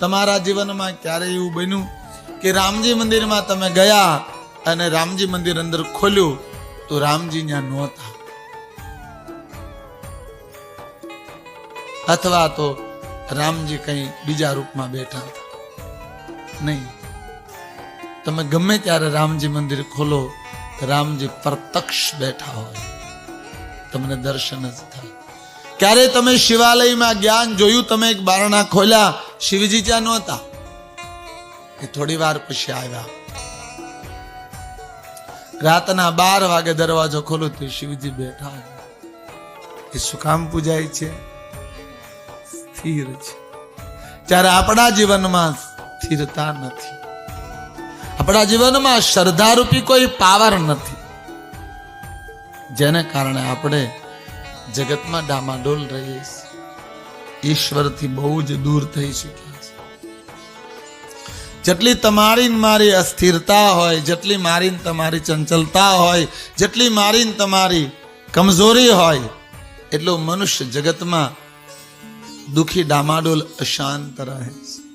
તમારા જીવનમાં ક્યારે એવું બન્યું કે રામજી મંદિરમાં તમે ગયા અને રામજી મંદિર અંદર ખોલ્યું તો રામજી ત્યાં નહોતા, અથવા તો રામજી કઈ બીજા રૂપમાં બેઠા હતા? નહીં. તમે ગમે ત્યારે રામજી મંદિર ખોલો, રામજી પ્રત્યક્ષ બેઠા હોય, તમને દર્શન જ થાય. ક્યારે તમે શિવાલયમાં જ્ઞાન જોયું? તમે એક બારણા ખોલ્યા, શિવજી ત્યાં નહોતા, એ થોડી વાર પછી આવ્યા. રાતના 12 વાગે દરવાજો ખોલો તો શિવજી બેઠા. એ શું કામ પૂજાય છે? સ્થિર છે. ત્યારે આપણા જીવનમાં સ્થિરતા નથી, આપણા જીવનમાં શ્રદ્ધારૂપી કોઈ પાવર નથી, જેને કારણે આપણે જગતમાં ડામાડોલ રહીએ છીએ, ઈશ્વરથી બહુ જ દૂર થઈ શક્યા છે. જેટલી તમારી મારી અસ્થિરતા હોય, જેટલી મારી તમારી ચંચલતા હોય, જેટલી મારી તમારી કમજોરી હોય, એટલો મનુષ્ય જગતમાં દુખી ડામાડોલ અશાંત રહે છે.